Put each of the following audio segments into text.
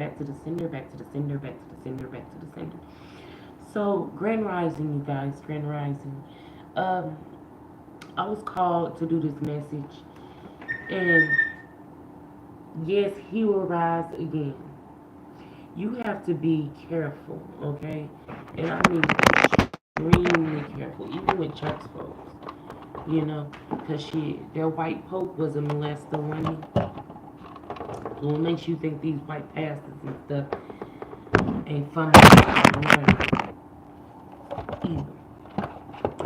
back to the sender, back to the sender, back to the sender, back to the sender. So, Grand Rising, you guys, Grand Rising. Um, I was called to do this message, and yes, he will rise again. You have to be careful, okay? And I mean extremely careful, even with church folks, because their white pope was a molester, wasn't he? What makes you think these white pastors and stuff ain't fun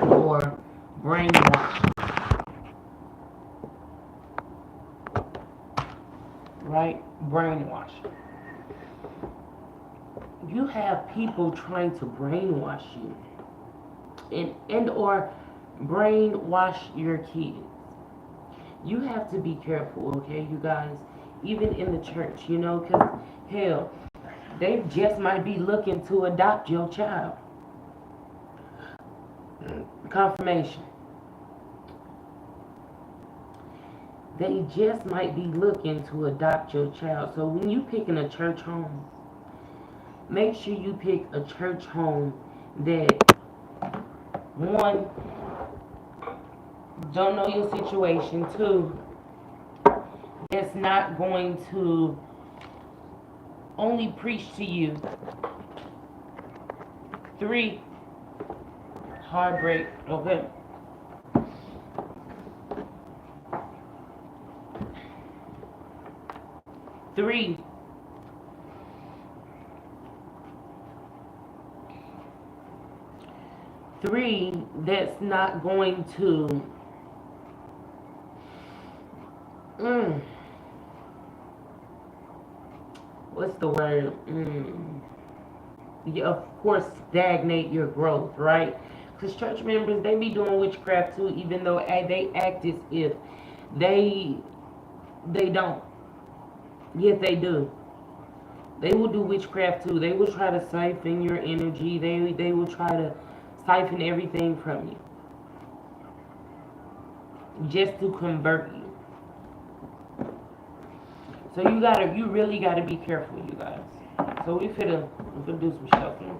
or brainwashed, right? Brainwashed. You have people trying to brainwash you and or brainwash your kids. You have to be careful, okay, you guys? Even in the church, because hell, they just might be looking to adopt your child. Confirmation. They just might be looking to adopt your child. So when you picking a church home, make sure you pick a church home that, one, don't know your situation, two, that's not going to only preach to you, three, heartbreak, okay? Three, that's not going to what's the word? Yeah, of course, stagnate your growth, right? Because church members, they be doing witchcraft too, even though they act as if they they don't. Yes, they do. They will do witchcraft too. They will try to siphon your energy. They will try to siphon everything from you just to convert you. So you really gotta be careful, you guys. So we finna do some shuffling.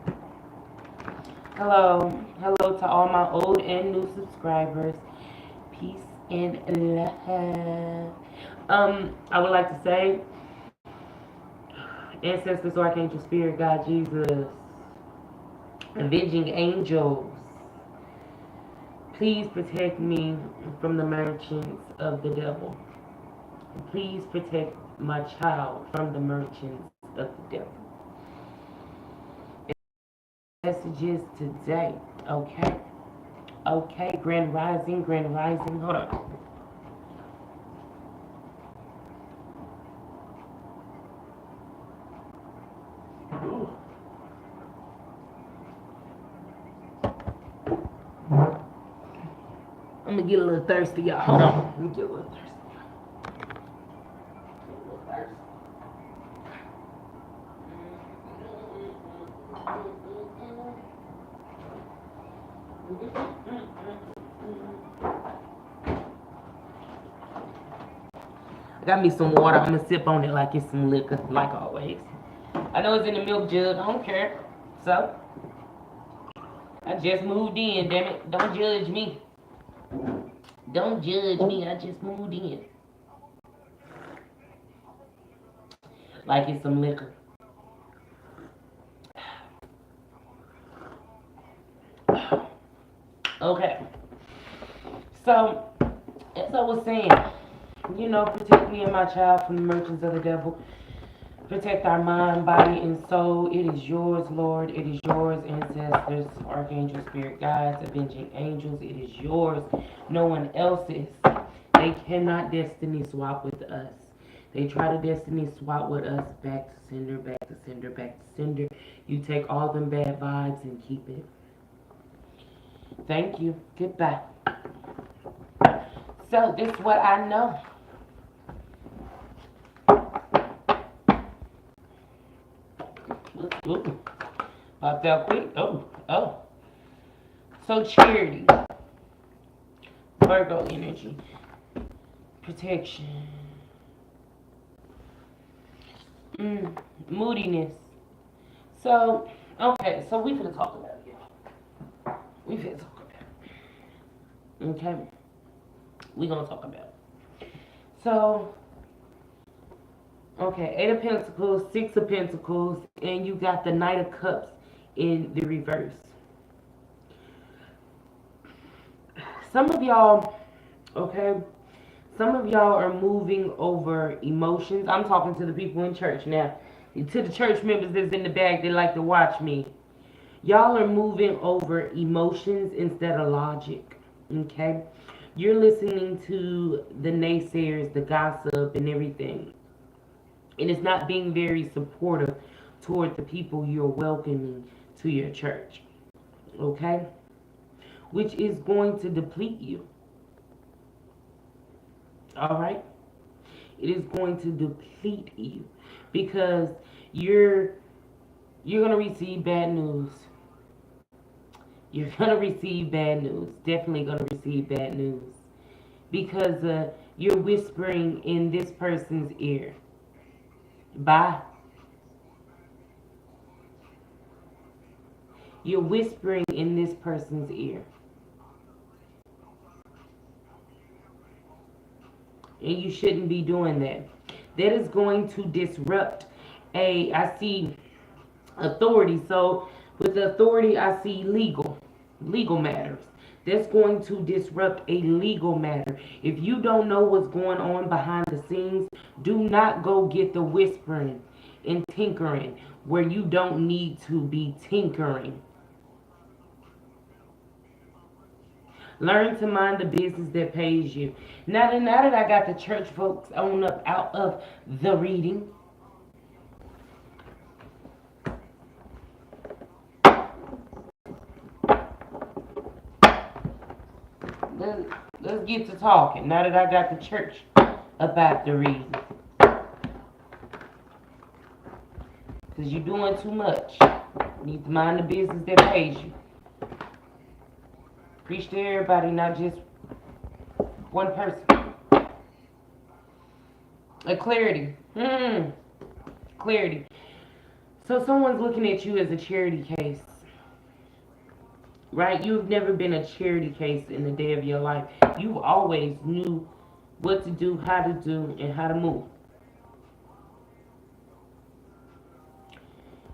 Hello to all my old and new subscribers. Peace and love. I would like to say, ancestors, archangel, spirit, God, Jesus, avenging angels, please protect me from the merchants of the devil. Please protect my child from the merchants of the devil. Messages today, okay? Okay, Grand Rising, Grand Rising. Hold on. I'm gonna get a little thirsty, y'all. Hold on. Let me get a little thirsty. I got me some water. I'm gonna sip on it like it's some liquor, like always. I know it's in the milk jug. I don't care. So, I just moved in, damn it. Don't judge me. Don't judge me. I just moved in. Like it's some liquor. Okay. So, as I was saying, protect me and my child from the merchants of the devil. Protect our mind, body, and soul. It is yours, Lord. It is yours, ancestors, archangel, spirit guides, avenging angels. It is yours. No one else's. They cannot destiny swap with us. They try to destiny swap with us. Back to sender, back to sender, back to sender. You take all them bad vibes and keep it. Thank you. Goodbye. So this is what I know. Ooh. Popped out quick. Oh. So charity. Virgo energy. Protection. Moodiness. So, okay, so we finna talk about it. We finna talk about it. Okay? We gonna talk about it. So, okay, Eight of Pentacles, Six of Pentacles, and you got the Knight of Cups in the reverse. Some of y'all, okay, some of y'all are moving over emotions. I'm talking to the people in church now. To the church members that's in the back, they like to watch me. Y'all are moving over emotions instead of logic, okay? You're listening to the naysayers, the gossip, and everything. And it's not being very supportive toward the people you're welcoming to your church, okay? Which is going to deplete you, all right? It is going to deplete you because you're gonna receive bad news. You're gonna receive bad news. Definitely gonna receive bad news because you're whispering in this person's ear. Bye. You're whispering in this person's ear. And you shouldn't be doing that. That is going to disrupt I see authority. So with the authority, I see legal matters. That's going to disrupt a legal matter. If you don't know what's going on behind the scenes, do not go get the whispering and tinkering where you don't need to be tinkering. Learn to mind the business that pays you. Now that I got the church folks on up out of the reading, let's get to talking. Now that I got the church about the reading. Because you're doing too much. You need to mind the business that pays you. Preach to everybody, not just one person. A clarity. Clarity. So someone's looking at you as a charity case. Right? You've never been a charity case in the day of your life. You always knew what to do, how to do, and how to move.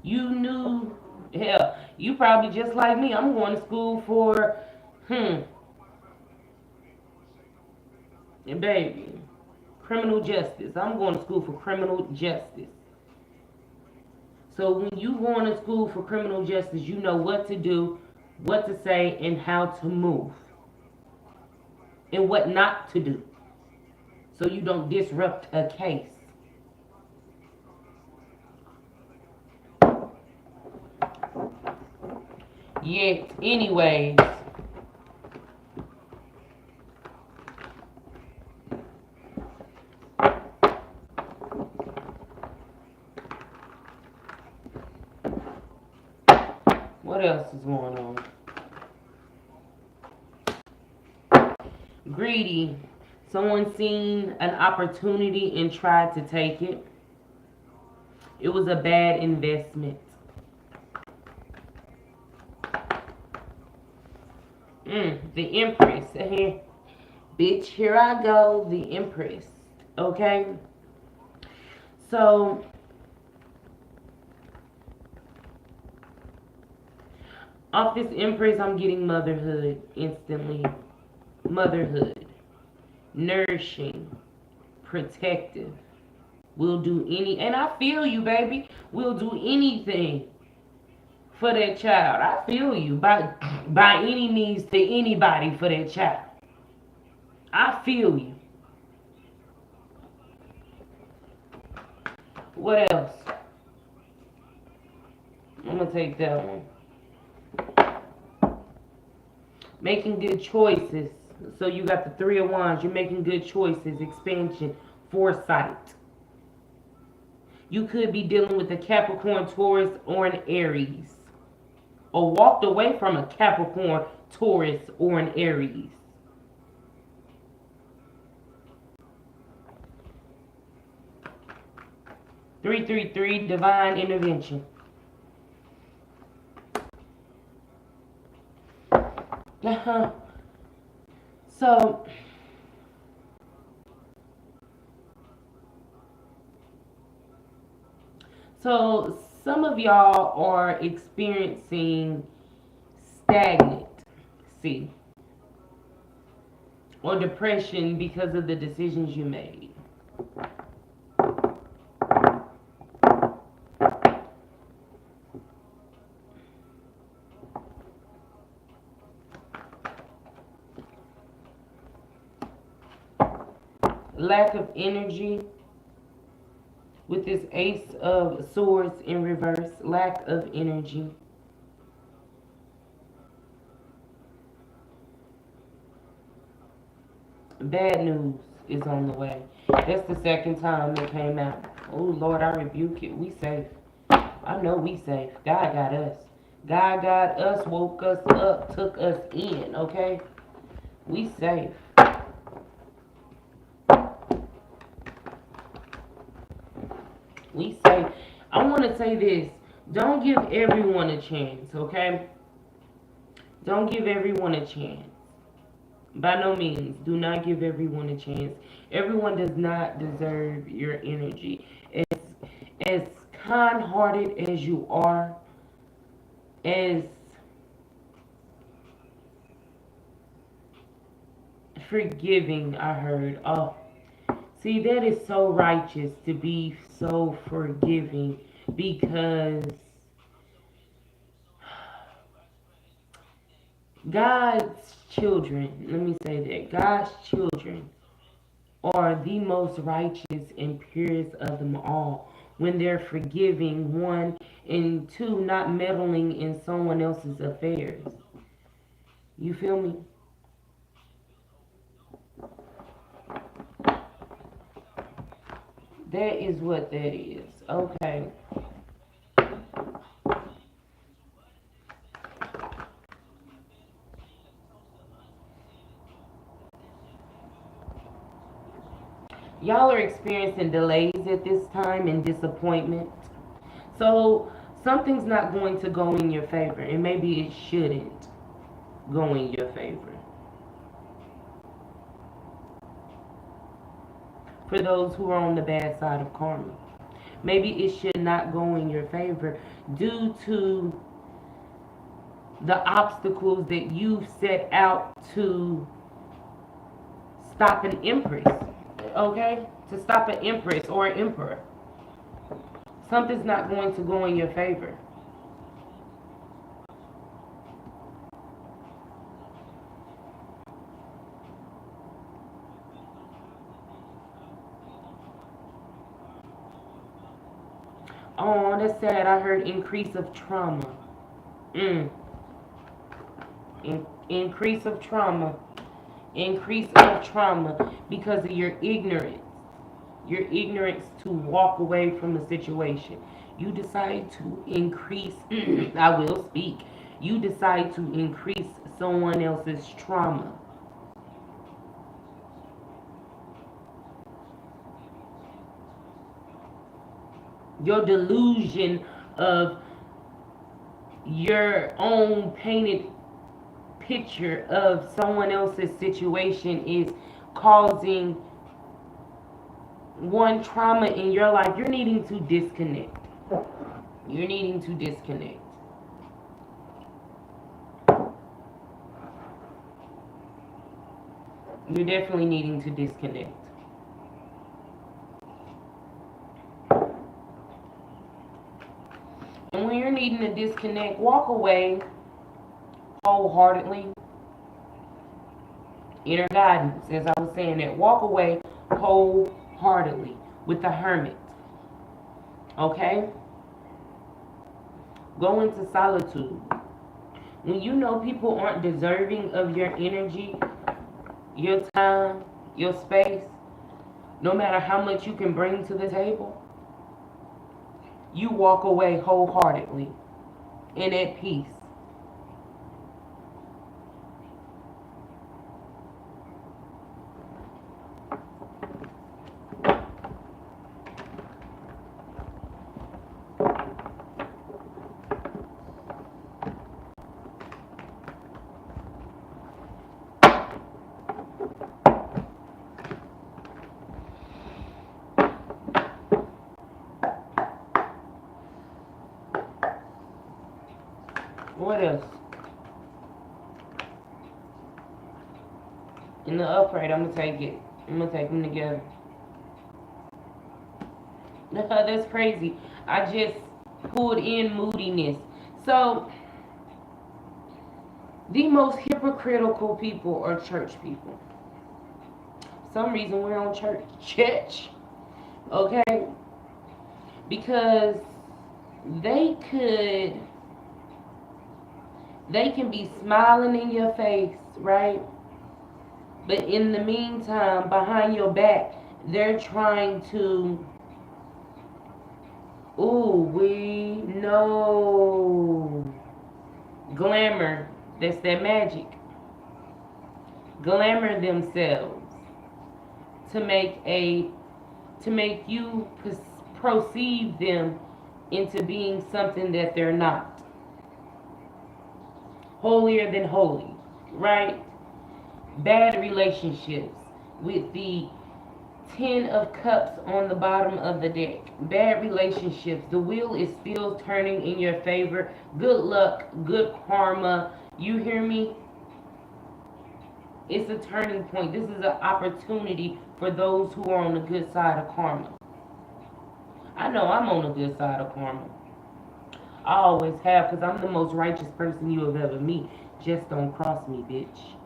You knew, hell, you probably just like me. I'm going to school for, and baby, criminal justice. I'm going to school for criminal justice. So when you going to school for criminal justice, you know what to do, what to say, and how to move. And what not to do. So you don't disrupt a case. Yet, anyways, what else is going on? Greedy. Someone seen an opportunity and tried to take it. It was a bad investment. The Empress. Bitch, here I go. The Empress. Okay? So, off this Empress, I'm getting motherhood instantly. Motherhood. Nourishing. Protective. We'll do and I feel you, baby. We'll do anything for that child. I feel you. By any means to anybody for that child. I feel you. What else? I'm going to take that one. Making good choices. So you got the Three of Wands. You're making good choices. Expansion. Foresight. You could be dealing with a Capricorn, Taurus, or an Aries. Or walked away from a Capricorn, Taurus, or an Aries. 333, divine intervention. So, so some of y'all are experiencing stagnancy or depression because of the decisions you made. Lack of energy with this Ace of Swords in reverse. Lack of energy. Bad news is on the way. That's the second time it came out. Oh Lord, I rebuke it. We safe. I know we safe. God got us. God got us, woke us up, took us in, okay? We safe. We safe. I want to say this. Don't give everyone a chance, okay? Don't give everyone a chance. By no means, do not give everyone a chance. Everyone does not deserve your energy. As kind-hearted as you are, as forgiving, I heard. Oh, see, that is so righteous to be so forgiving because God's children, let me say that, God's children are the most righteous and purest of them all when they're forgiving, one, and two, not meddling in someone else's affairs. You feel me? That is what that is. Okay. Y'all are experiencing delays at this time and disappointment. So something's not going to go in your favor, and maybe it shouldn't go in your favor. For those who are on the bad side of karma, maybe it should not go in your favor due to the obstacles that you've set out to stop an empress. Okay? To stop an empress or an emperor. Something's not going to go in your favor. Oh, that's sad. I heard increase of trauma. Mm. Increase of trauma. Increase of trauma because of your ignorance. Your ignorance to walk away from the situation. You decide to increase, I will speak. You decide to increase someone else's trauma. Your delusion of your own painted picture of someone else's situation is causing one trauma in your life. You're needing to disconnect. You're needing to disconnect. You're definitely needing to disconnect. And when you're needing to disconnect, walk away wholeheartedly. Inner guidance, as I was saying that. Walk away wholeheartedly with the hermit. Okay? Go into solitude. When you know people aren't deserving of your energy, your time, your space, no matter how much you can bring to the table, you walk away wholeheartedly and at peace. What else? In the upright, I'm gonna take it. I'm gonna take them together. That's crazy. I just pulled in moodiness. So the most hypocritical people are church people. For some reason we're on church, okay? Because they could, they can be smiling in your face, right? But in the meantime, behind your back, they're trying to, ooh, we know, glamour. That's that magic. Glamour themselves to make a, to make you perceive them into being something that they're not. Holier than holy, right? Bad relationships with the 10 of Cups on the bottom of the deck. Bad relationships. The wheel is still turning in your favor. Good luck, good karma. You hear me? It's a turning point. This is an opportunity for those who are on the good side of karma. I know I'm on the good side of karma. I always have, because I'm the most righteous person you have ever met. Just don't cross me, bitch.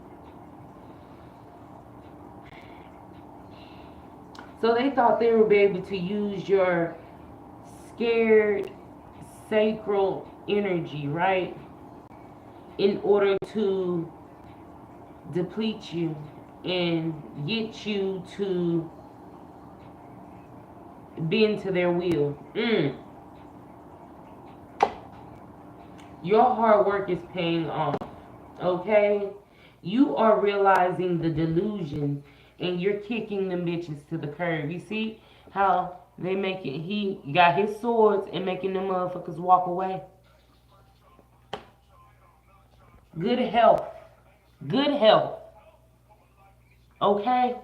So they thought they would be able to use your scared sacral energy, right? In order to deplete you and get you to bend to their will. Your hard work is paying off, okay? You are realizing the delusion and you're kicking them bitches to the curb. You see how they make it? He got his swords and making them motherfuckers walk away. Good health. Good health. Okay?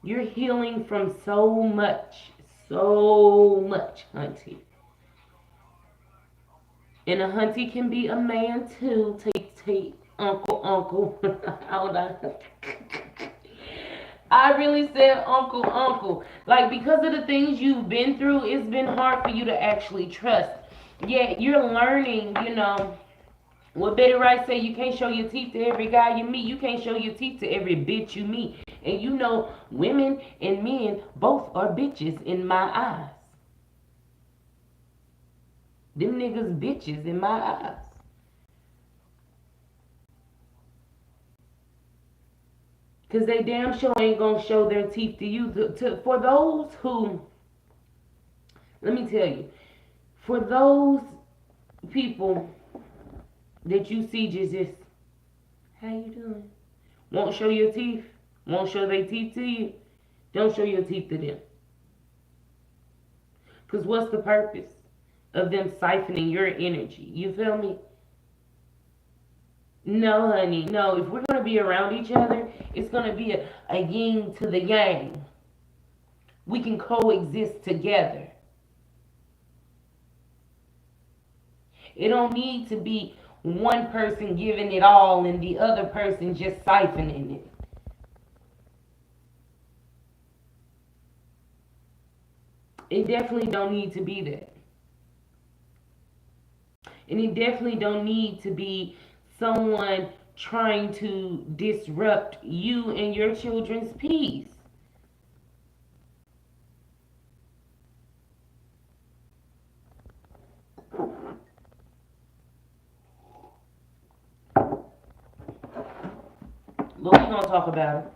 You're healing from so much. So much, hunty. And a hunty can be a man too. Take, uncle. Hold on. I really said uncle. Like, because of the things you've been through, it's been hard for you to actually trust. Yet you're learning, you know. What Betty Wright say, you can't show your teeth to every guy you meet. You can't show your teeth to every bitch you meet. And you know, women and men both are bitches in my eyes. Them niggas bitches in my eyes. Because they damn sure ain't going to show their teeth to you. For those who, let me tell you, for those people that you see just, how you doing? Won't show your teeth. Won't show their teeth to you. Don't show your teeth to them. Because what's the purpose of them siphoning your energy? You feel me? No, honey. No, if we're going to be around each other, it's going to be a yin to the yang. We can coexist together. It don't need to be one person giving it all and the other person just siphoning it. It definitely don't need to be that. And it definitely don't need to be someone trying to disrupt you and your children's peace. But we're going to talk about it.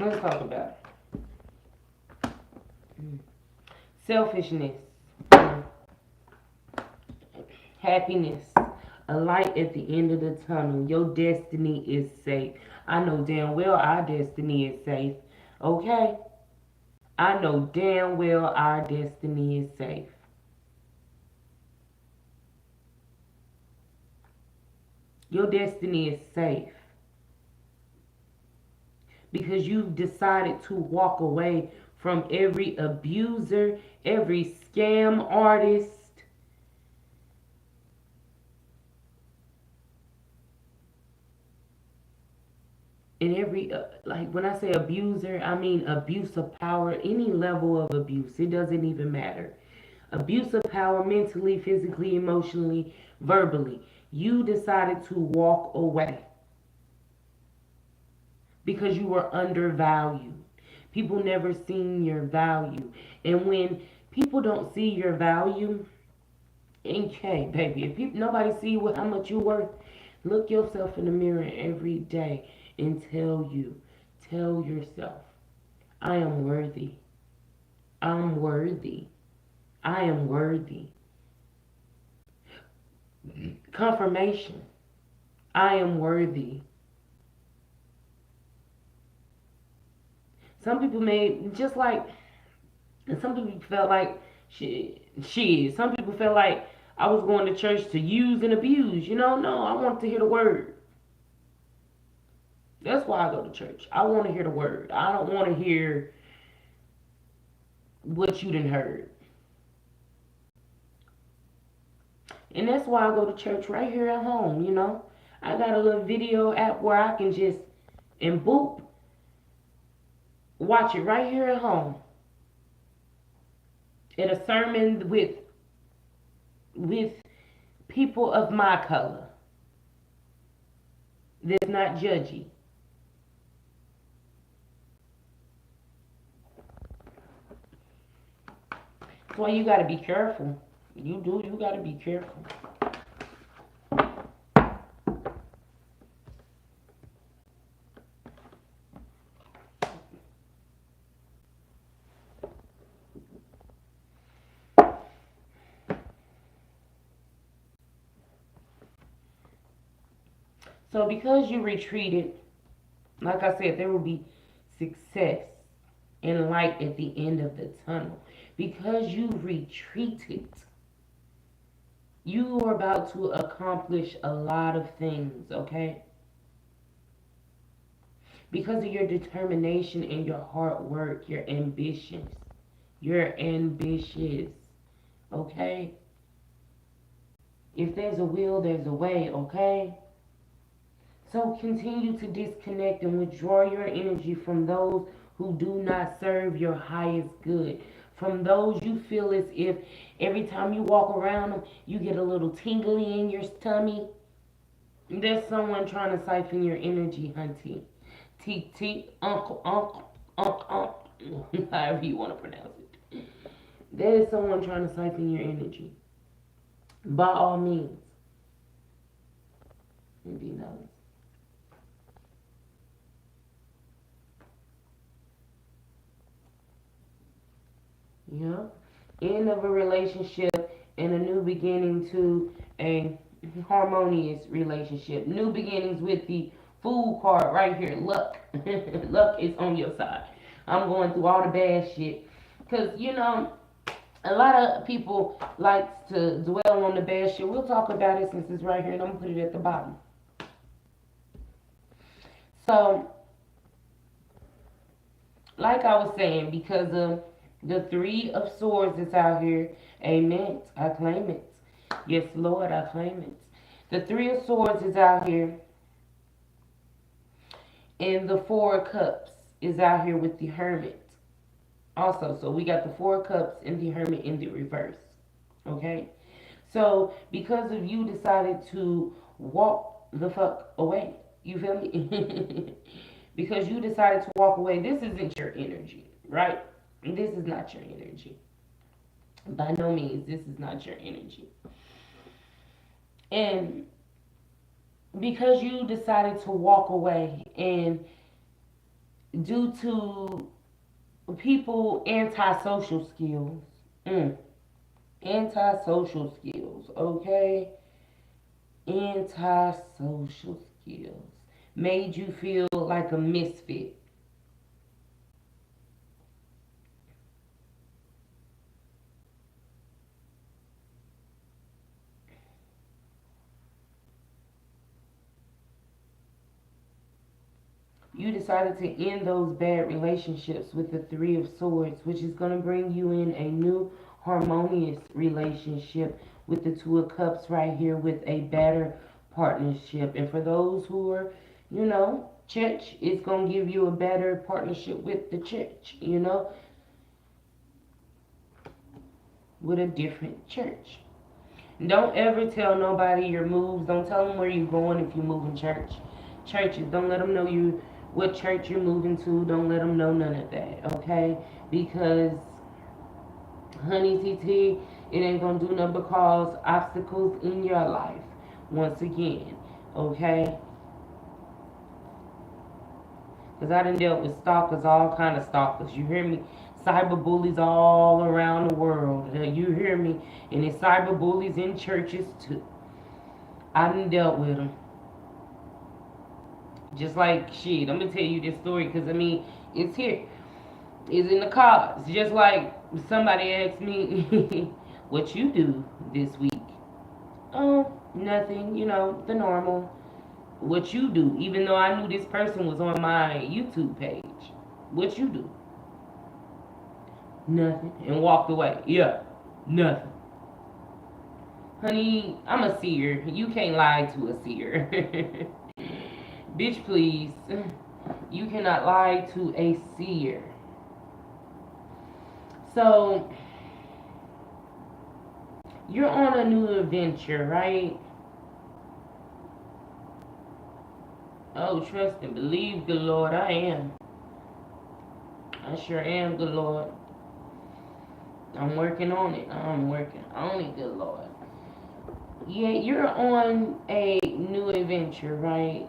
Let's talk about it. Selfishness, happiness, a light at the end of the tunnel. Your destiny is safe. I know damn well our destiny is safe. Okay? I know damn well our destiny is safe. Your destiny is safe because you've decided to walk away from every abuser, every scam artist, and every like when I say abuser, I mean abuse of power, any level of abuse. It doesn't even matter. Abuse of power, mentally, physically, emotionally, verbally. You decided to walk away because you were undervalued. People never seen your value. And when people don't see your value, okay, baby, if people, nobody see how much you're worth, look yourself in the mirror every day and tell yourself, I am worthy. I'm worthy. I am worthy. Confirmation. I am worthy. Some people may just like, and some people felt like she is. Some people felt like I was going to church to use and abuse. No, I want to hear the word. That's why I go to church. I want to hear the word. I don't want to hear what you didn't heard. And that's why I go to church right here at home. I got a little video app where I can just, and boop, watch it right here at home. At a sermon with people of my color. That's not judgy. That's why you got to be careful. You got to be careful. So because you retreated, like I said, there will be success and light at the end of the tunnel. Because you retreated, you are about to accomplish a lot of things, okay? Because of your determination and your hard work, your ambitions. You're ambitious, okay? If there's a will, there's a way, okay? So continue to disconnect and withdraw your energy from those who do not serve your highest good. From those you feel as if every time you walk around them, you get a little tingly in your tummy. There's someone trying to siphon your energy, hunty. Teek, teek, uncle, however you want to pronounce it. There is someone trying to siphon your energy. By all means, be nice. Yeah. End of a relationship and a new beginning to a harmonious relationship. New beginnings with the fool card right here. Luck. Luck is on your side. I'm going through all the bad shit. Because, a lot of people like to dwell on the bad shit. We'll talk about it since it's right here and I'm going to put it at the bottom. So, like I was saying, because of the Three of Swords is out here. Amen. I claim it. Yes, Lord, I claim it. The Three of Swords is out here. And the Four of Cups is out here with the Hermit. Also, so we got the Four of Cups and the Hermit in the reverse. Okay? So, because of you decided to walk the fuck away. You feel me? Because you decided to walk away. This isn't your energy, right? This is not your energy. By no means, this is not your energy. And because you decided to walk away and due to people antisocial skills. Mm, antisocial skills, okay? Antisocial skills made you feel like a misfit. You decided to end those bad relationships with the Three of Swords, which is going to bring you in a new harmonious relationship with the Two of Cups right here with a better partnership. And for those who are, church, it's going to give you a better partnership with the church, with a different church. Don't ever tell nobody your moves. Don't tell them where you're going if you move in churches. Don't let them know you what church you're moving to. Don't let them know none of that, okay? Because, honey, TT, it ain't gonna do nothing but cause obstacles in your life. Once again, okay? Because I done dealt with stalkers, all kind of stalkers. You hear me? Cyber bullies all around the world. You hear me? And it's cyber bullies in churches too. I done dealt with them. Just like shit, I'm gonna tell you this story because I mean it's here. It's in the cards. Just like somebody asked me what you do this week. Oh, nothing, the normal. What you do, even though I knew this person was on my YouTube page. What you do? Nothing. And walked away. Yeah, nothing. Honey, I'm a seer. You can't lie to a seer. Bitch, please. You cannot lie to a seer. So, you're on a new adventure, right? Oh, trust and believe, good Lord, I am. I sure am, good Lord. I'm working on it. I'm working on it, good Lord. Yeah, you're on a new adventure, right?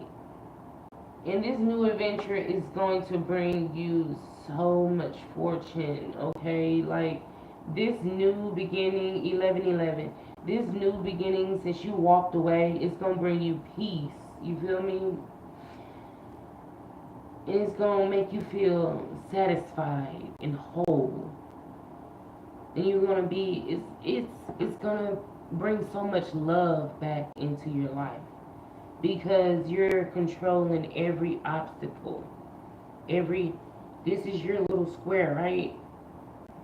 And this new adventure is going to bring you so much fortune, okay? Like this new beginning, 1111, this new beginning since you walked away, it's going to bring you peace. You feel me? It's going to make you feel satisfied and whole. And you're going to be, it's going to bring so much love back into your life because you're controlling every obstacle. Every This is your little square, right?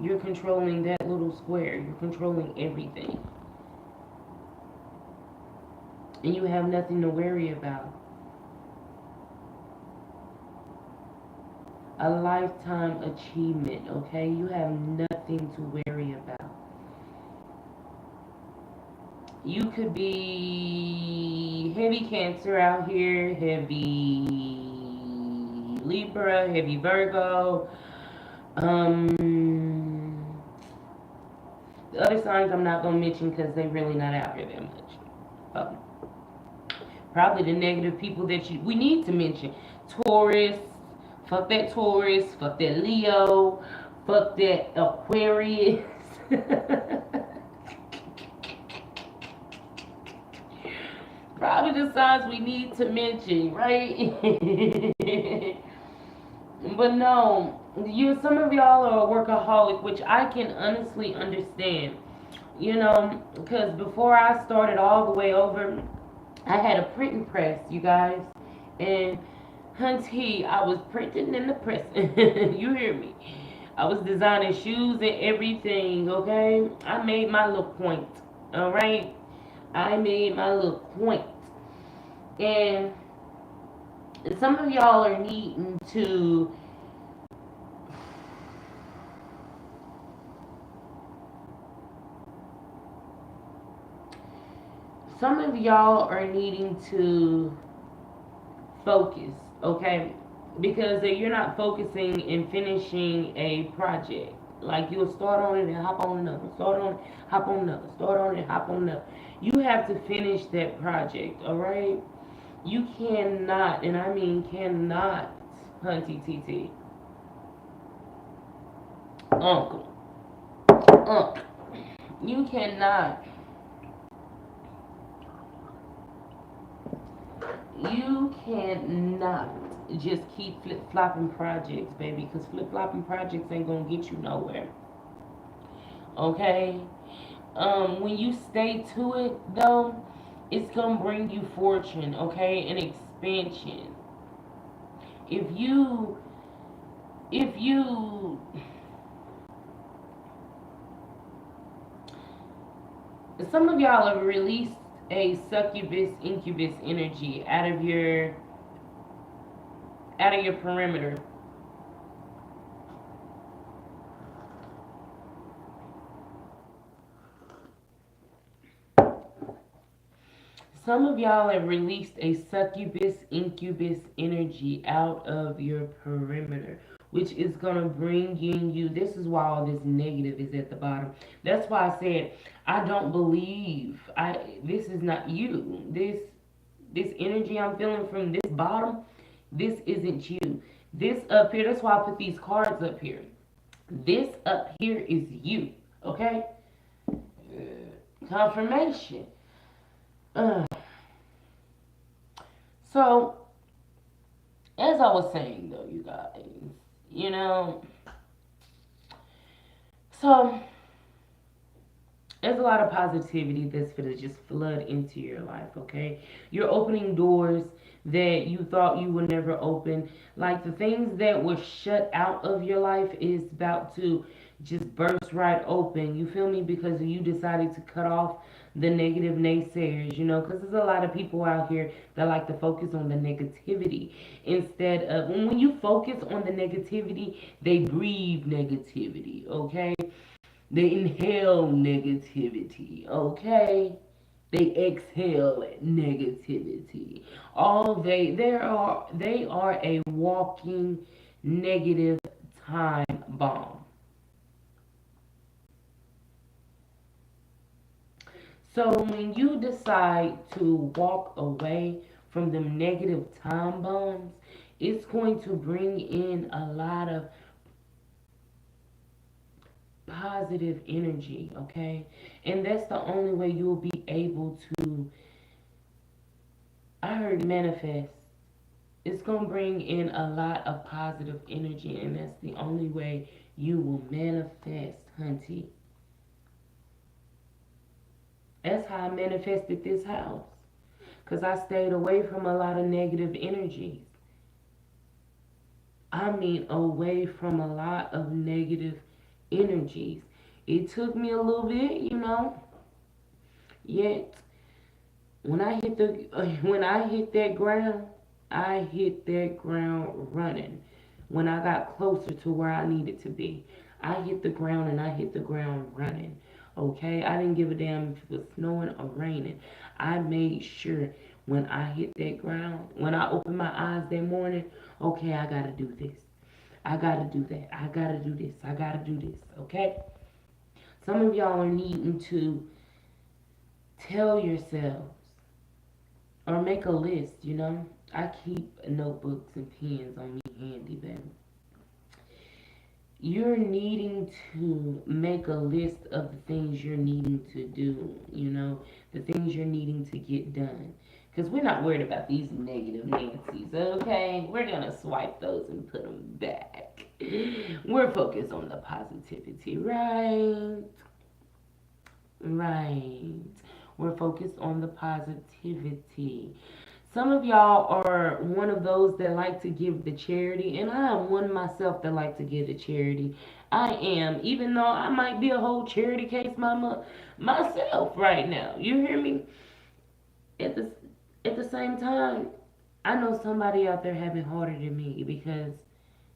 You're controlling that little square. You're controlling everything. And you have nothing to worry about. A lifetime achievement, okay? You have nothing to worry about. You could be heavy Cancer out here, heavy Libra, heavy Virgo. The other signs I'm not gonna mention because they're really not out here that much. Um, Probably the negative people that we need to mention: Taurus. Fuck that Taurus. Fuck that Leo. Fuck that Aquarius. Probably the signs we need to mention, right? But no, some of y'all are a workaholic, which I can honestly understand. Because before I started all the way over, I had a printing press, you guys, and hunty, I was printing in the press. You hear me? I was designing shoes and everything. Okay, I made my little point. All right, I made my little point, and some of y'all are needing to some of y'all are needing to focus, okay? Because you're not focusing and finishing a project. Like you'll start on it and hop on another, start on it, hop on another, start on it, hop on another. You have to finish that project, all right? You cannot, and I mean cannot, Hunty TT. Uncle. Uncle. You cannot. You cannot just keep flip flopping projects, baby, because flip flopping projects ain't gonna get you nowhere. Okay? When you stay to it though, it's gonna bring you fortune, okay, and expansion. If you if you some of y'all have released a succubus incubus energy out of your perimeter. Some of y'all have released a succubus incubus energy out of your perimeter, which is gonna bring in you. This is why all this negative is at the bottom. That's why I said I don't believe I. This is not you. This energy I'm feeling from this bottom. This isn't you. This up here. That's why I put these cards up here. This up here is you. Okay. Confirmation. Uh, so as I was saying though, you guys, you know, so there's a lot of positivity that's going to just flood into your life, okay? You're opening doors that you thought you would never open. Like the things that were shut out of your life is about to just burst right open. You feel me? Because you decided to cut off the negative naysayers, you know, because there's a lot of people out here that like to focus on the negativity instead of when you focus on the negativity, they breathe negativity, okay? They inhale negativity, okay? They exhale negativity. All they are a walking negative time bomb. So when you decide to walk away from them negative time bombs, it's going to bring in a lot of positive energy, okay? And that's the only way you'll be able to, I heard manifest. It's going to bring in a lot of positive energy, and that's the only way you will manifest, hunty. That's how I manifested this house. Because I stayed away from a lot of negative energies. I mean, away from a lot of negative energies. It took me a little bit, you know, yet when I hit that ground, I hit that ground running. When I got closer to where I needed to be, I hit the ground and I hit the ground running. Okay, I didn't give a damn if it was snowing or raining. I made sure when I hit that ground, when I opened my eyes that morning, okay, I gotta do this. I gotta do that. I gotta do this. I gotta do this. Okay? Some of y'all are needing to tell yourselves or make a list, you know. I keep notebooks and pens on me handy, baby. You're needing to make a list of the things you're needing to do, you know, the things you're needing to get done. Because we're not worried about these negative Nancy's, okay? We're going to swipe those and put them back. We're focused on the positivity, right? Right. We're focused on the positivity. Some of y'all are one of those that like to give the charity, and I am one myself that like to give the charity. I am, even though I might be a whole charity case mama myself right now. You hear me? At the at the same time, I know somebody out there having harder than me because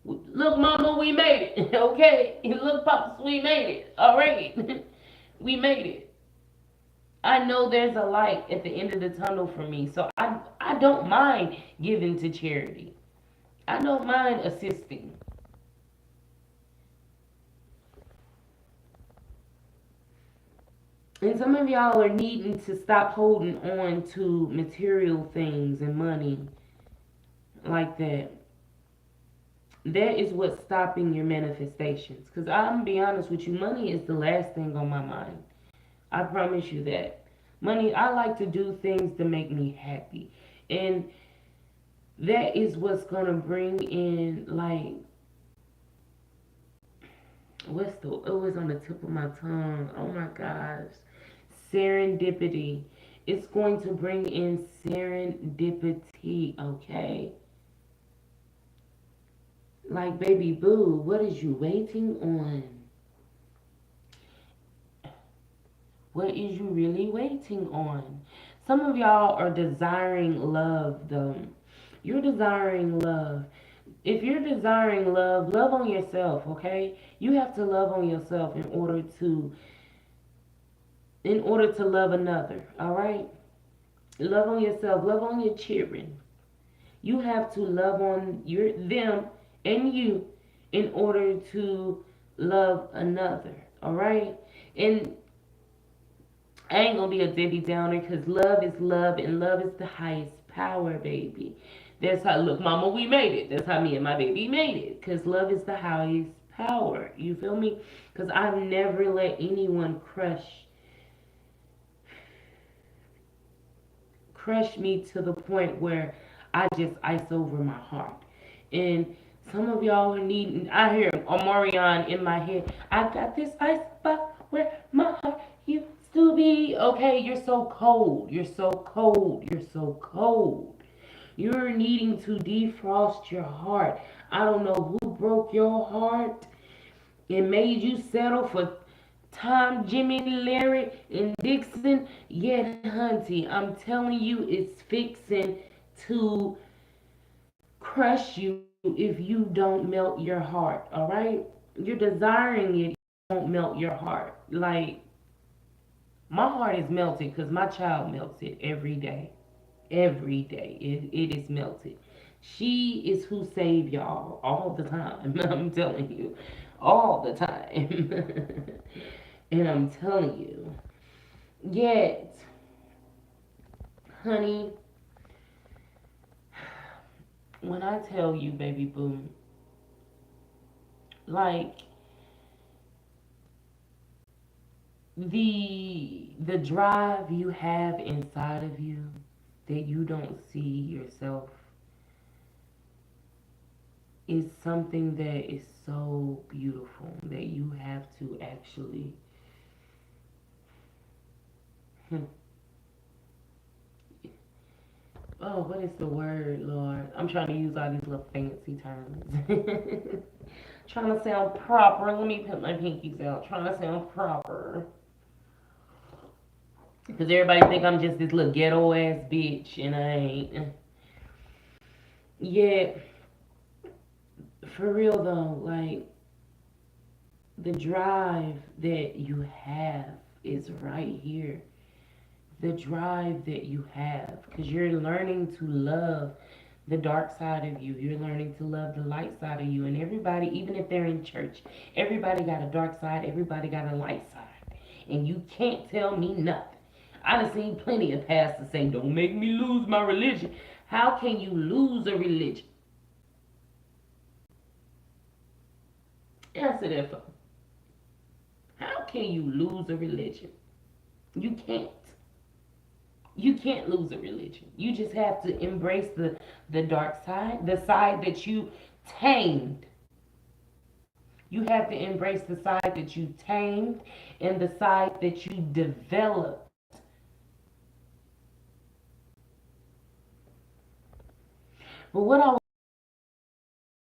look, mama, we made it. Okay, look, pops, we made it. All right, we made it. I know there's a light at the end of the tunnel for me, so I don't mind giving to charity. I don't mind assisting. And some of y'all are needing to stop holding on to material things and money like that. That is what's stopping your manifestations. Because I'm going to be honest with you, money is the last thing on my mind. I promise you that. Money, I like to do things to make me happy. And that is what's going to bring in, like, what's the, it was on the tip of my tongue. Oh my gosh. Serendipity. It's going to bring in serendipity, okay? Like, baby boo, what is you waiting on? What is you really waiting on? Some of y'all are desiring love, though. You're desiring love. If you're desiring love, love on yourself, okay? You have to love on yourself in order to love another, all right? Love on yourself, love on your children. You have to love on them and you in order to love another, all right? And I ain't gonna be a Debbie Downer because love is love and love is the highest power, baby. That's how, look, mama, we made it. That's how me and my baby made it because love is the highest power. You feel me? Because I've never let anyone crush me to the point where I just ice over my heart. And some of y'all are needing, I hear Omarion in my head, I got this ice spot where my heart used to be. Okay, you're so cold. You're so cold. You're so cold. You're needing to defrost your heart. I don't know who broke your heart and made you settle for Tom, Jimmy, Larry, and Dixon. Yet, hunty, I'm telling you, it's fixing to crush you if you don't melt your heart, all right? You're desiring it, you won't melt your heart. Like, my heart is melted because my child melts it every day. Every day. It is melted. She is who save y'all all the time. I'm telling you. All the time. And I'm telling you. Yet, honey, when I tell you, baby boo, like the drive you have inside of you that you don't see yourself is something that is so beautiful that you have to actually oh, what is the word, Lord? I'm trying to use all these little fancy terms. Trying to sound proper. Let me put my pinkies out. Trying to sound proper. Because everybody think I'm just this little ghetto ass bitch, and I ain't. Yeah, for real though, like, the drive that you have is right here. The drive that you have. Because you're learning to love the dark side of you. You're learning to love the light side of you. And everybody, even if they're in church, everybody got a dark side, everybody got a light side. And you can't tell me nothing. I've seen plenty of pastors say, don't make me lose my religion. How can you lose a religion? Answer that for me. How can you lose a religion? You can't. You can't lose a religion. You just have to embrace the dark side, the side that you tamed. You have to embrace the side that you tamed and the side that you developed. But what I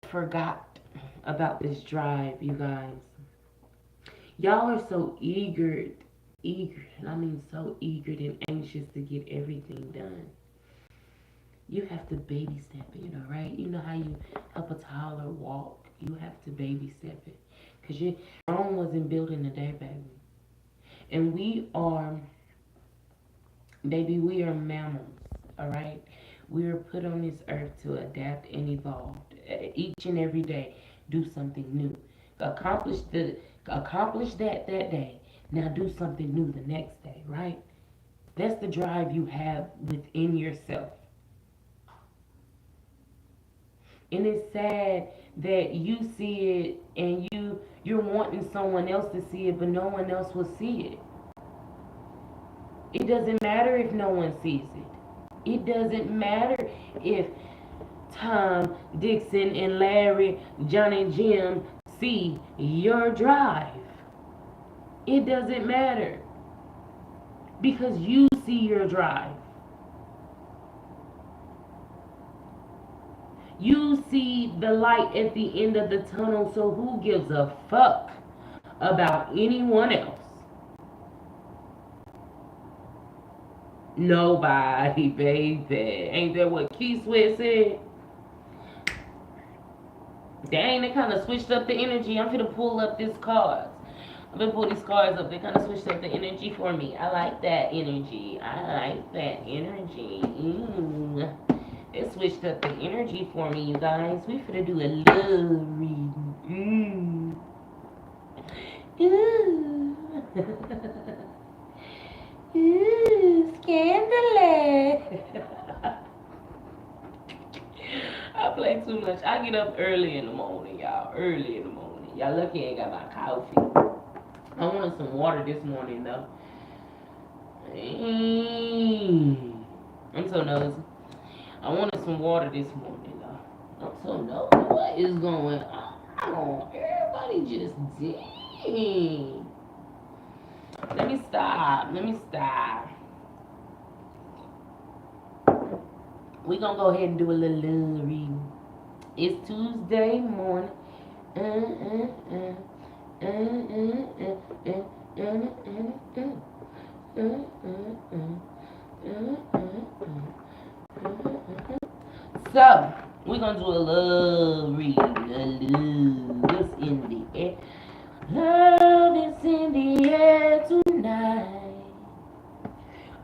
forgot about this drive, you guys, y'all are so and I mean so eager and anxious to get everything done. You have to baby step it, all right? You know how you help a toddler walk? You have to baby step it. Because Rome wasn't built in a day, baby. And we are mammals, all right? We are put on this earth to adapt and evolve. Each and every day, do something new. Accomplish the accomplish that day. Now do something new the next day, right? That's the drive you have within yourself. And it's sad that you see it and you're wanting someone else to see it, but no one else will see it. It doesn't matter if no one sees it. It doesn't matter if Tom, Dixon, and Larry, John, and Jim see your drive. It doesn't matter because you see your drive. You see the light at the end of the tunnel, so who gives a fuck about anyone else? Nobody, baby. Ain't that what Key Sweat said? Dang, they kind of switched up the energy. I'm gonna pull up these cards. I'm gonna pull these cards up. They kind of switched up the energy for me. I like that energy. I like that energy. It switched up the energy for me, you guys. We finna do a love reading. Ooh, scandalous. I play too much. I get up early in the morning, y'all. Early in the morning. Y'all lucky I ain't got my coffee. I wanted some water this morning, though. I'm so nosy. I wanted some water this morning, though. I'm so nosy. What is going on? Everybody just dang. Let me stop. We gonna go ahead and do a little love reading. It's Tuesday morning. So, we're gonna do a love reading. Love is in the air. Love is in the air tonight.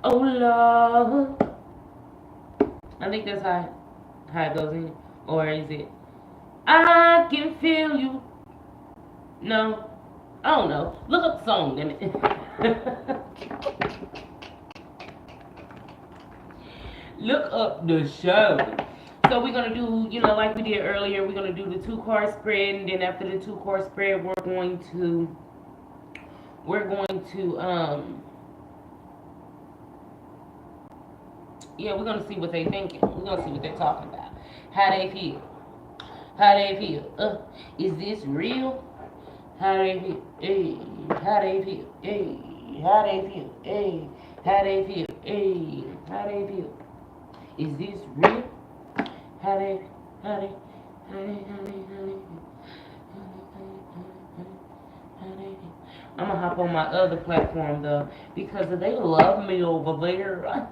Oh Lord. I think that's how it goes in. Or is it I can feel you? No. I don't know. Look up the song, damn it. Look up the show. So we're gonna do, like we did earlier, we're gonna do the 2-card spread, and then after the 2-card spread, we're going to we're going to see what they thinking. We're gonna see what they're talking about. How they feel. Is this real? How they feel? Hey, how they feel? Hey, how they feel? Hey, how they feel? Hey, how they feel? Is this real? How they feel? I'm gonna hop on my other platform though because they love me over there.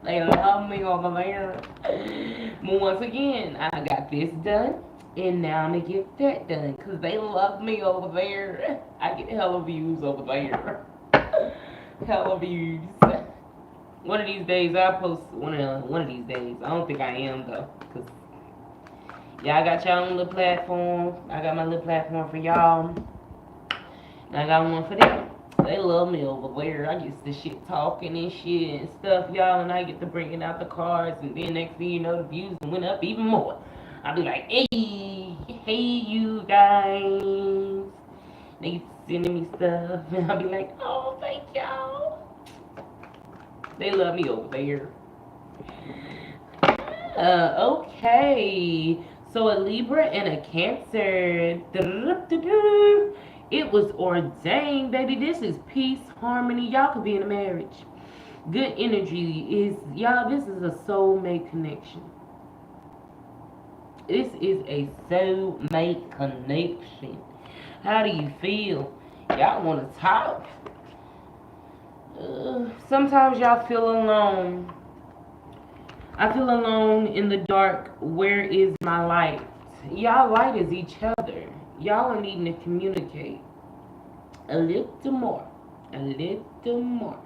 They love me over there. But once again, I got this done, and now I'm gonna get that done because they love me over there. I get hella views over there. Hella views. One of these days I'll post one of these days. I don't think I am though, cause y'all got y'all own little platform. I got my little platform for y'all, and I got one for them. They love me over there. I get the shit talking and shit and stuff, y'all, and I get to bringing out the cards, and then next thing you know, the views went up even more. I'll be like, hey, you guys. They sending me stuff, and I'll be like, oh, thank y'all. They love me over there. Okay. So a Libra and a Cancer. It was ordained, baby. This is peace, harmony. Y'all could be in a marriage. Good energy is, y'all, this is a soulmate connection. This is a soulmate connection. How do you feel? Y'all want to talk? Sometimes y'all feel alone. I feel alone in the dark. Where is my light? Y'all light is each other. Y'all are needing to communicate a little more. A little more.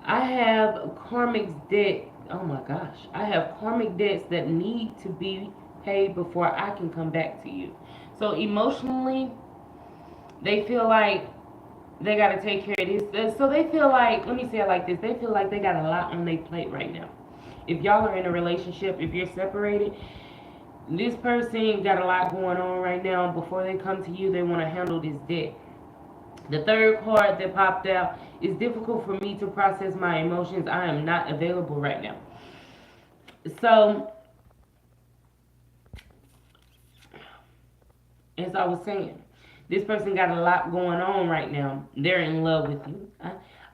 I have karmic debt. Oh my gosh. I have karmic debts that need to be paid before I can come back to you. So emotionally, they feel like they got to take care of this. So they feel like, let me say it like this, they feel like they got a lot on their plate right now. If y'all are in a relationship, if you're separated, This person got a lot going on right now. Before they come to you, they want to handle this debt. The third card that popped out is difficult for me to process my emotions. I am not available right now. So, as I was saying, this person got a lot going on right now. They're in love with you.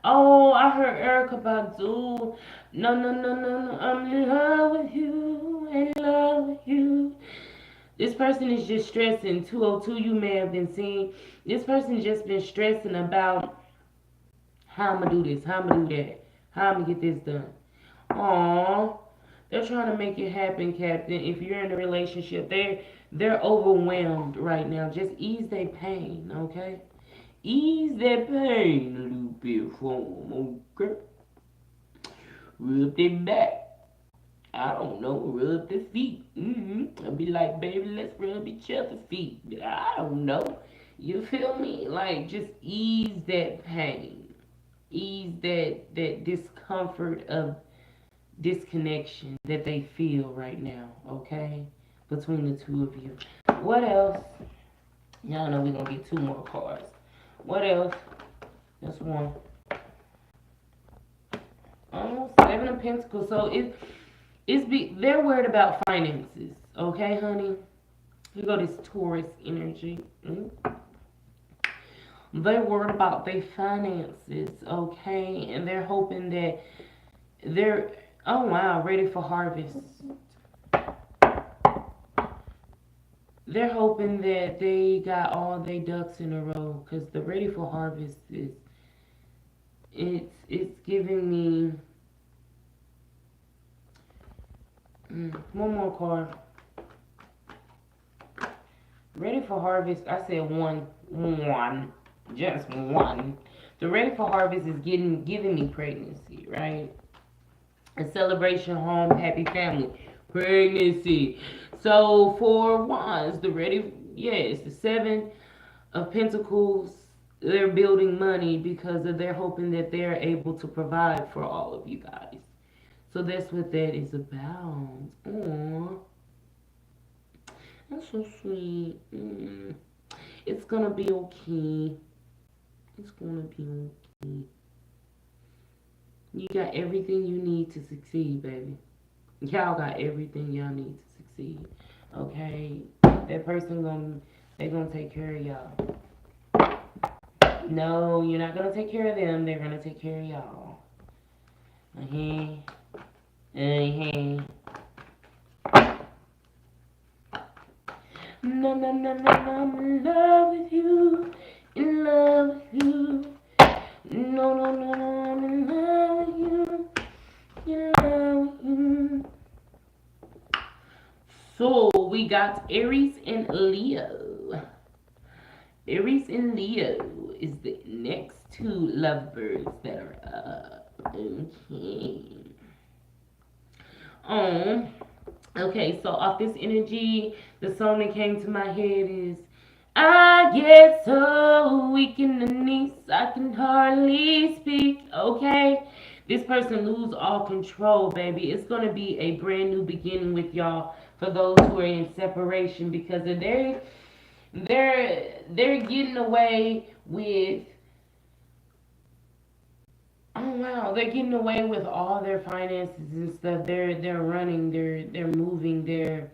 Oh, I heard Erica Badu. No, no, no, no, no. I'm in love with you. In love with you. This person is just stressing. 202, you may have been seeing. This person just been stressing about how I'm going to do this, how I'm going to do that, how I'm going to get this done. Aww. They're trying to make it happen, Captain. If you're in a relationship, they're overwhelmed right now. Just ease their pain, okay? Ease their pain a little bit for them, okay? Rub their back. I don't know, rub their feet. I'll be like, baby, let's rub each other's feet. I don't know. You feel me? Like, just ease that pain. Ease that discomfort of disconnection that they feel right now, okay? Between the two of you. What else? Y'all know we're gonna get two more cards. What else? That's one. Oh, Seven of Pentacles. So they're worried about finances, okay, honey? Here go this Taurus energy. They're worried about their finances, okay? And they're hoping that they're, oh wow, ready for harvest. They're hoping that they got all their ducks in a row, because the ready for harvest is, it's giving me, one more card. Ready for harvest, I said one, just one. The ready for harvest is giving me pregnancy, right? A celebration, home, happy family, pregnancy. So for wands, the ready, yes, the Seven of Pentacles. They're building money because they're hoping that they're able to provide for all of you guys. So that's what that is about. Aww. That's so sweet. It's gonna be okay. It's gonna be okay. You got everything you need to succeed, baby. Y'all got everything y'all need to succeed. Okay? That person they're gonna take care of y'all. No, you're not gonna take care of them. They're gonna take care of y'all. No, no, no, no, no, I'm in love with you. In love with you. No, no, no, no, I'm in love with you. In love with you. So we got Aries and Leo. Aries and Leo is the next two lovebirds that are up. Okay. Okay, so off this energy, the song that came to my head is I get so weak in the knees, I can hardly speak, okay? This person lose all control, baby. It's going to be a brand new beginning with y'all for those who are in separation because of they're getting away with, oh wow, they're getting away with all their finances and stuff. They're running, they're moving, they're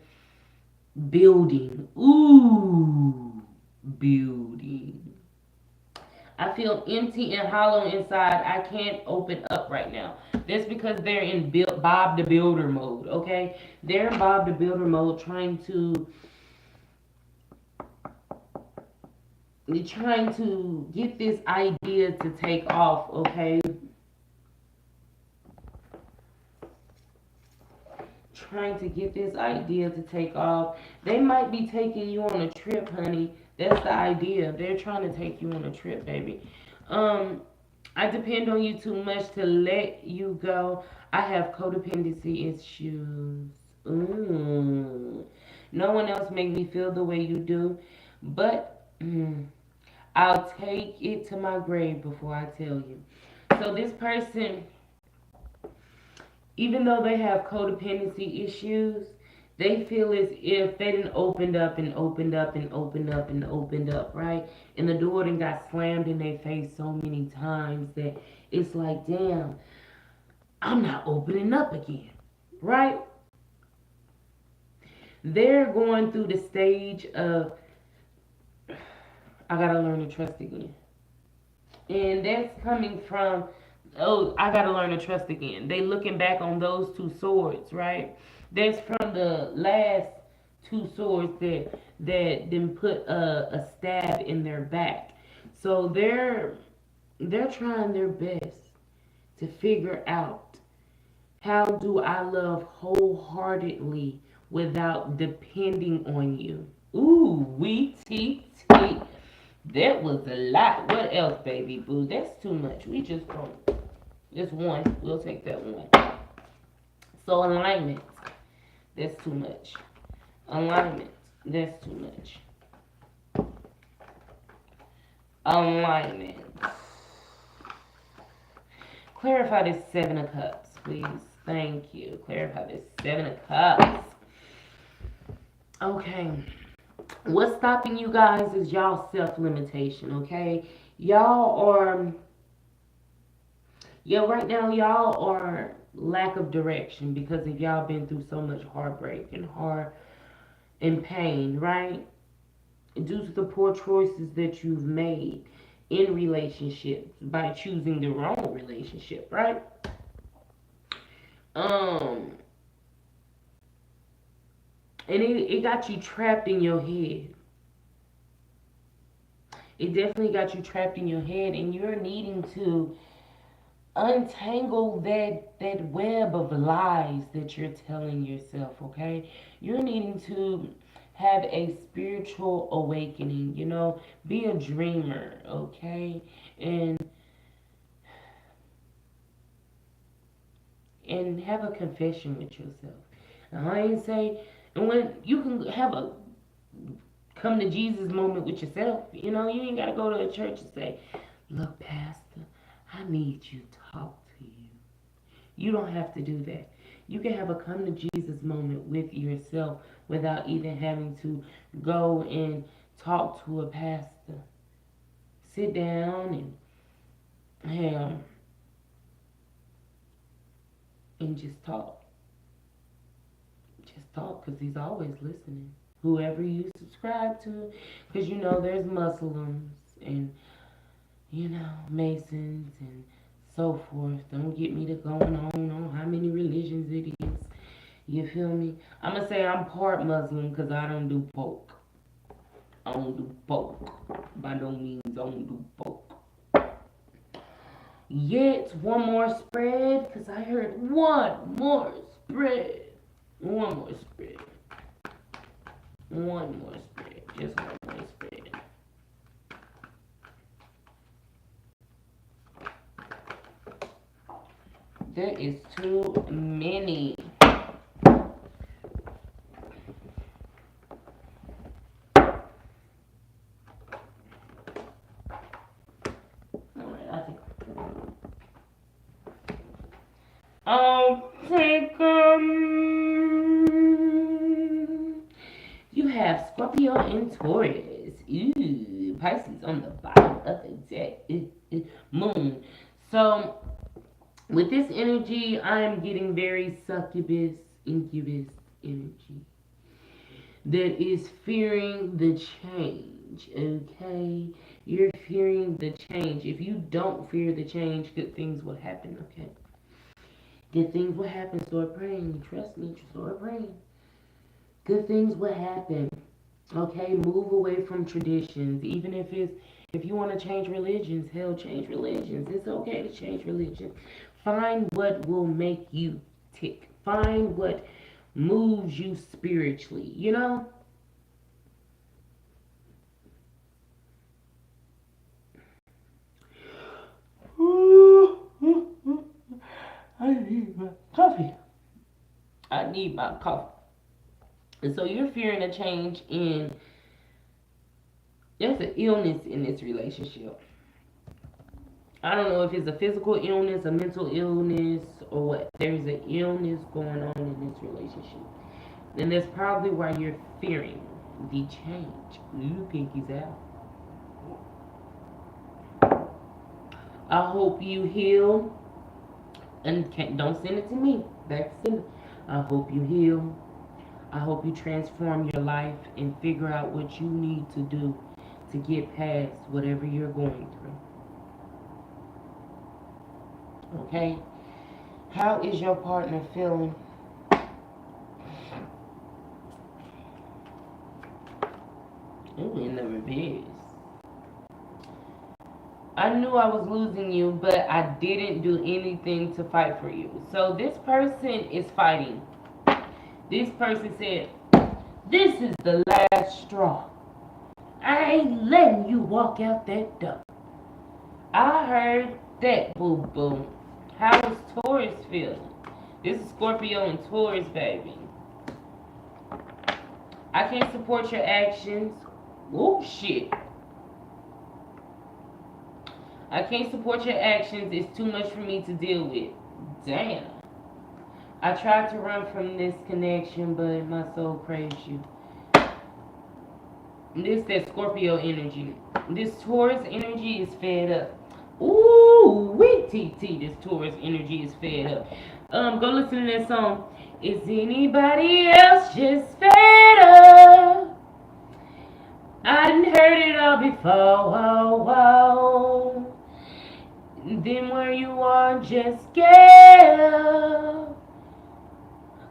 building. Ooh, building. I feel empty and hollow inside. I can't open up right now. That's because they're in Bob the Builder mode, okay? They're in Bob the Builder mode trying to get this idea to take off, okay? Trying to get this idea to take off. They might be taking you on a trip, honey. That's the idea. They're trying to take you on a trip, baby. I depend on you too much to let you go. I have codependency issues. Ooh. No one else make me feel the way you do, but I'll take it to my grave before I tell you. So this person, even though they have codependency issues, They feel as if they done opened up and opened up and opened up and opened up, right? And the door done got slammed in their face so many times that it's like, damn, I'm not opening up again, right? They're going through the stage of, I gotta learn to trust again. And that's coming from, oh, I gotta learn to trust again. They looking back on those two swords, right? That's from the last two swords that then put a stab in their back. So they're trying their best to figure out, how do I love wholeheartedly without depending on you. Ooh, we T T. That was a lot. What else, baby boo? That's too much. We just don't. Just one. We'll take that one. So alignment. That's too much. Alignment. That's too much. Alignment. Clarify this Seven of Cups, please. Thank you. Clarify this Seven of Cups. Okay. What's stopping you guys is y'all self-limitation, okay? Y'all are, yeah, right now y'all are lack of direction because of y'all been through so much heartbreak and pain, right? Due to the poor choices that you've made in relationships by choosing the wrong relationship, right? Um, and it got you trapped in your head. It definitely got you trapped in your head, and you're needing to untangle that web of lies that you're telling yourself, okay? You're needing to have a spiritual awakening, be a dreamer, okay? And have a confession with yourself. Now, I ain't say, and when you can have a come to Jesus moment with yourself, you ain't got to go to a church and say, look, Pastor, I need you to talk to you. You don't have to do that. You can have a come to Jesus moment with yourself without even having to go and talk to a pastor. Sit down and just talk. Just talk, because he's always listening. Whoever you subscribe to, because there's Muslims and Masons and so forth. Don't get me to going on how many religions it is. You feel me? I'm gonna say I'm part Muslim because I don't do pork. I don't do pork. By no means, I don't do pork. Yet one more spread, because I heard one more spread. One more spread. One more spread. Just one more spread. There is too many. I'll take You have Scorpio and Taurus. Ooh, Pisces on the bottom of the deck. Moon. So with this energy, I am getting very succubus, incubus energy. That is fearing the change. Okay, you're fearing the change. If you don't fear the change, good things will happen. Okay. Good things will happen. Start praying. Trust me. Start praying. Good things will happen. Okay, move away from traditions. Even if you want to change religions, hell, change religions. It's okay to change religion. Find what will make you tick. Find what moves you spiritually. I need my coffee. I need my coffee. And so you're fearing a change in, there's an illness in this relationship. I don't know if it's a physical illness, a mental illness, or what. There's an illness going on in this relationship. And that's probably why you're fearing the change. Ooh, pinkies out. I hope you heal. And don't send it to me. Back to send it. I hope you heal. I hope you transform your life and figure out what you need to do to get past whatever you're going through. Okay? How is your partner feeling? Ooh, in the reverse. I knew I was losing you, but I didn't do anything to fight for you. So this person is fighting. This person said, this is the last straw. I ain't letting you walk out that door. I heard that, boo boo. How is Taurus feeling? This is Scorpio and Taurus, baby. I can't support your actions. Oh, shit. I can't support your actions. It's too much for me to deal with. Damn. I tried to run from this connection, but my soul craves you. This that Scorpio energy. This Taurus energy is fed up. Ooh, wee TT. This Taurus energy is fed up. Go listen to that song. Is anybody else just fed up? I done heard it all before. Whoa, whoa. Then where you are, just get up.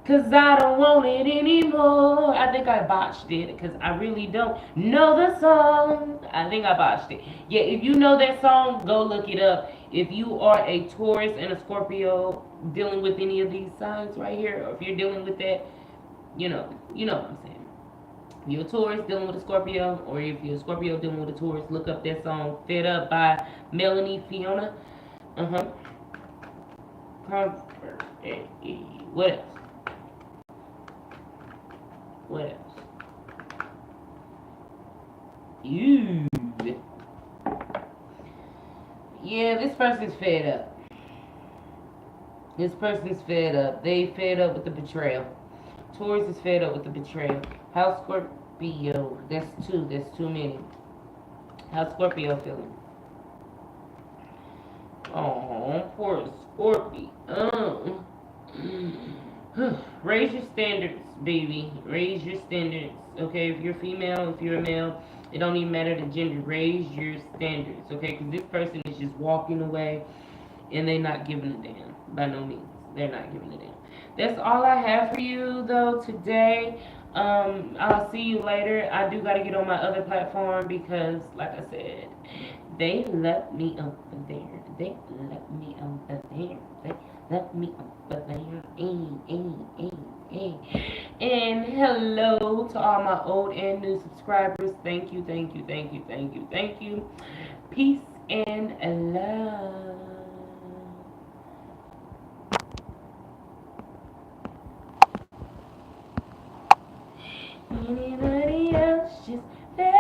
Cause I don't want it anymore. I think I botched it because I really don't know the song. I think I botched it. Yeah, if you know that song, go look it up. If you are a Taurus and a Scorpio dealing with any of these signs right here, or if you're dealing with that, you know what I'm saying. If you're a Taurus dealing with a Scorpio, or if you're a Scorpio dealing with a Taurus, look up that song Fed Up by Melanie Fiona. Comfort. What else? What else? You. Yeah, this person's fed up. This person's fed up. They fed up with the betrayal. Taurus is fed up with the betrayal. How's Scorpio? That's two. That's too many. How's Scorpio feeling? Oh, poor Scorpio. Raise your standards, baby. Raise your standards. Okay, if you're female, if you're a male, it don't even matter the gender. Raise your standards, okay? Because this person is just walking away and they're not giving a damn. By no means. They're not giving a damn. That's all I have for you, though, today. I'll see you later. I do got to get on my other platform because, like I said, they left me over there. They left me over there. They left me over there. And hello to all my old and new subscribers. Thank you, thank you, thank you, thank you, thank you. Peace and